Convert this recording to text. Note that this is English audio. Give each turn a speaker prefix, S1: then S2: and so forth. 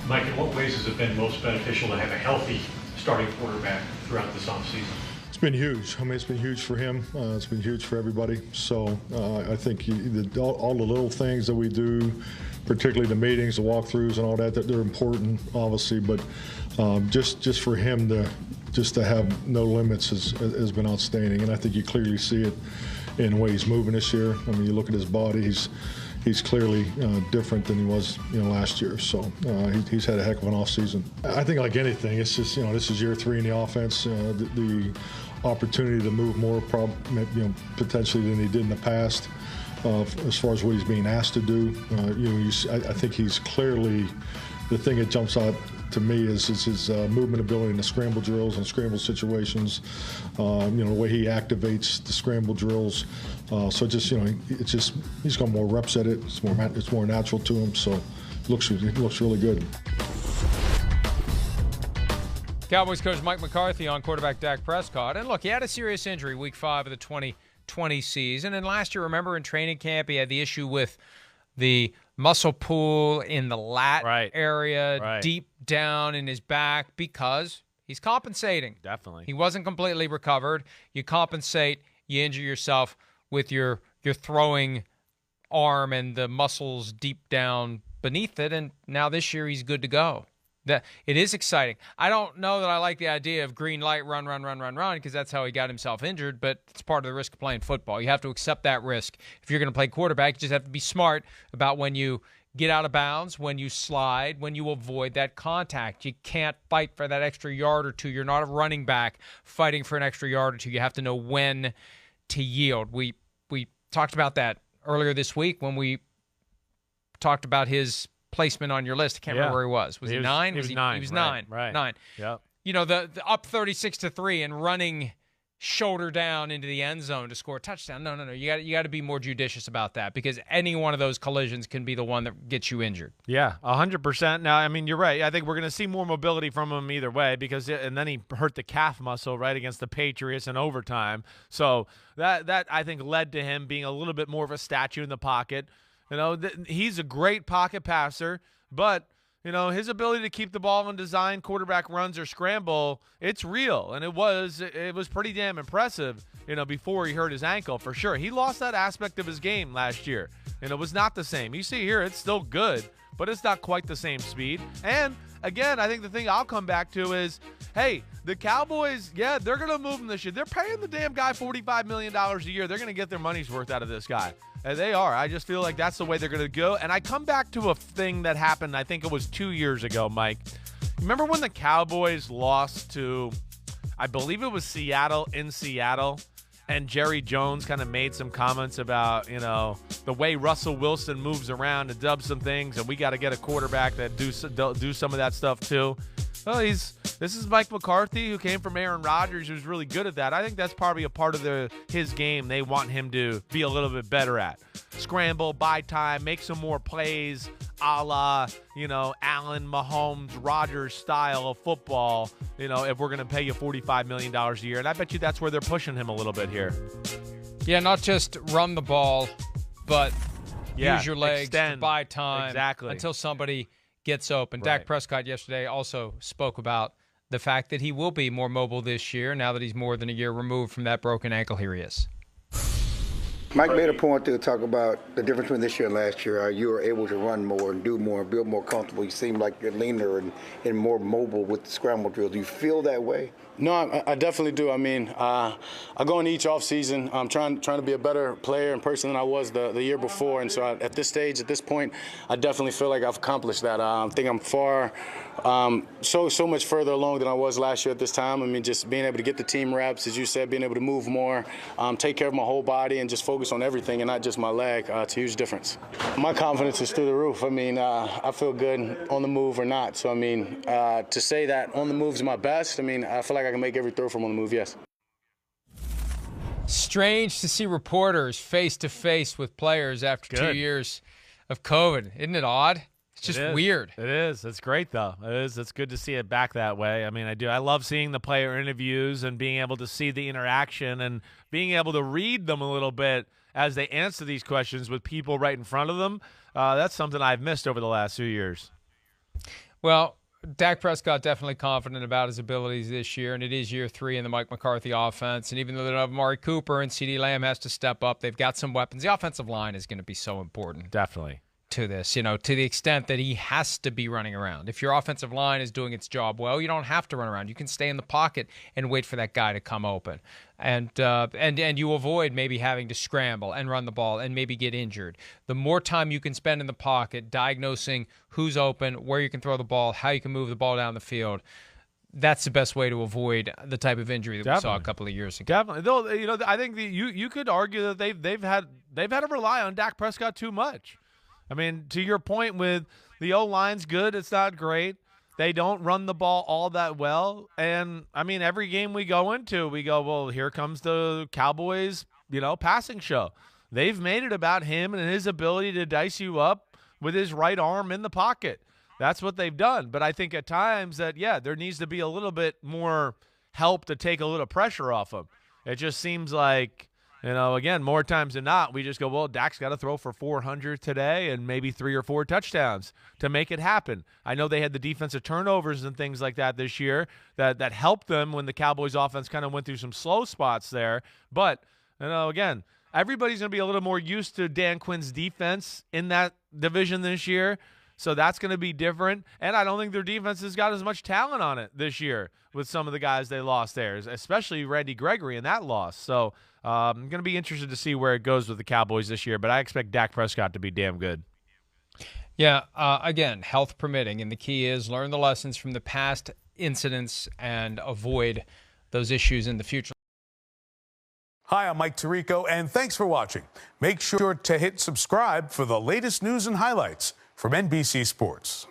S1: Mike, in what ways has it been most beneficial to have a healthy starting quarterback throughout this offseason?
S2: It's been huge. I mean, it's been huge for him. It's been huge for everybody. So I think all the little things that we do, particularly the meetings, the walkthroughs, and all that they're important, obviously. But just for him to have no limits has been outstanding. And I think you clearly see it in the way he's moving this year. I mean, you look at his body; he's clearly different than he was last year. So he's had a heck of an offseason. I think like anything, it's just this is year 3 in the offense. The opportunity to move more, potentially than he did in the past. As far as what he's being asked to do, I think he's clearly the thing that jumps out to me is his movement ability in the scramble drills and scramble situations. The way he activates the scramble drills. So he's got more reps at it. It's more natural to him. So it looks really good.
S3: Cowboys coach Mike McCarthy on quarterback Dak Prescott. And look, he had a serious injury week 5 of the 2020 season. And last year, remember in training camp, he had the issue with the muscle pull in the lat area, deep down in his back, because he's compensating.
S4: Definitely.
S3: He wasn't completely recovered. You compensate, you injure yourself with your throwing arm and the muscles deep down beneath it, and now this year he's good to go. It is exciting. I don't know that I like the idea of green light, run, because that's how he got himself injured, but it's part of the risk of playing football. You have to accept that risk. If you're going to play quarterback, you just have to be smart about when you get out of bounds, when you slide, when you avoid that contact. You can't fight for that extra yard or two. You're not a running back fighting for an extra yard or two. You have to know when to yield. We talked about that earlier this week when we talked about his placement on your list. I can't remember where he was. Was he 9?
S4: He was 9.
S3: He was 9.
S4: Right.
S3: 9.
S4: Yep.
S3: The up 36-3 and running shoulder down into the end zone to score a touchdown. No. You got to be more judicious about that, because any one of those collisions can be the one that gets you injured.
S4: Yeah, 100%. Now, I mean, you're right. I think we're going to see more mobility from him either way, and then he hurt the calf muscle right against the Patriots in overtime. So that I think led to him being a little bit more of a statue in the pocket. He's a great pocket passer, but his ability to keep the ball and design quarterback runs or scramble, it's real, and it was pretty damn impressive, before he hurt his ankle, for sure. He lost that aspect of his game last year, and it was not the same. You see here, it's still good, but it's not quite the same speed. And again, I think the thing I'll come back to is, hey, the Cowboys, they're going to move him this year. They're paying the damn guy $45 million a year. They're going to get their money's worth out of this guy. And they are. I just feel like that's the way they're going to go. And I come back to a thing that happened, I think it was 2 years ago, Mike. Remember when the Cowboys lost to, I believe it was Seattle, and Jerry Jones kind of made some comments about, the way Russell Wilson moves around and does some things, and we got to get a quarterback that do some of that stuff too. Well, this is Mike McCarthy, who came from Aaron Rodgers, who's really good at that. I think that's probably a part of his game they want him to be a little bit better at. Scramble, buy time, make some more plays, a la, Allen, Mahomes, Rodgers style of football, if we're going to pay you $45 million a year. And I bet you that's where they're pushing him a little bit here.
S3: Yeah, not just run the ball, but use your legs to
S4: extend.
S3: buy time
S4: Exactly.
S3: until somebody gets open.
S4: Right.
S3: Dak Prescott yesterday also spoke about the fact that he will be more mobile this year now that he's more than a year removed from that broken ankle. Here he is.
S5: Mike made a point to talk about the difference between this year and last year. You were able to run more and do more and build more comfortable. You seem like you're leaner and more mobile with the scramble drills. Do you feel that way?
S6: No, I definitely do. I mean, I go into each offseason trying to be a better player and person than I was the year before. And so at this stage, at this point, I definitely feel like I've accomplished that. I think I'm far, so much further along than I was last year at this time. I mean, just being able to get the team reps, as you said, being able to move more, take care of my whole body and just focus on everything and not just my leg. It's a huge difference. My confidence is through the roof. I mean, I feel good on the move or not. So, I mean, to say that on the move is my best, I mean, I feel like I can make every throw from on the move, yes.
S3: Strange to see reporters face-to-face with players after 2 years of COVID. Isn't it odd? It's just weird.
S4: It is. It's great, though. It is. It's good to see it back that way. I mean, I do. I love seeing the player interviews and being able to see the interaction and being able to read them a little bit as they answer these questions with people right in front of them. That's something I've missed over the last few years.
S3: Well, Dak Prescott definitely confident about his abilities this year, and it is year 3 in the Mike McCarthy offense. And even though they don't have Amari Cooper and CeeDee Lamb has to step up, they've got some weapons. The offensive line is going to be so important.
S4: Definitely.
S3: To this, to the extent that he has to be running around. If your offensive line is doing its job well, you don't have to run around. You can stay in the pocket and wait for that guy to come open, and you avoid maybe having to scramble and run the ball and maybe get injured. The more time you can spend in the pocket diagnosing who's open, where you can throw the ball, how you can move the ball down the field, that's the best way to avoid the type of injury that we saw a couple of years ago.
S4: Definitely. Though, I think you could argue that they've had to rely on Dak Prescott too much. I mean, to your point with the O-line's good, it's not great. They don't run the ball all that well. And, I mean, every game we go into, we go, well, here comes the Cowboys, passing show. They've made it about him and his ability to dice you up with his right arm in the pocket. That's what they've done. But I think at times that, there needs to be a little bit more help to take a little pressure off him. It just seems like, again, more times than not, we just go, well, Dak's got to throw for 400 today and maybe 3 or 4 touchdowns to make it happen. I know they had the defensive turnovers and things like that this year that helped them when the Cowboys offense kind of went through some slow spots there. But, again, everybody's going to be a little more used to Dan Quinn's defense in that division this year. So that's going to be different. And I don't think their defense has got as much talent on it this year with some of the guys they lost there, especially Randy Gregory in that loss. So I'm going to be interested to see where it goes with the Cowboys this year, but I expect Dak Prescott to be damn good.
S3: Yeah, again, health permitting, and the key is learn the lessons from the past incidents and avoid those issues in the future.
S7: Hi, I'm Mike Tirico, and thanks for watching. Make sure to hit subscribe for the latest news and highlights from NBC Sports.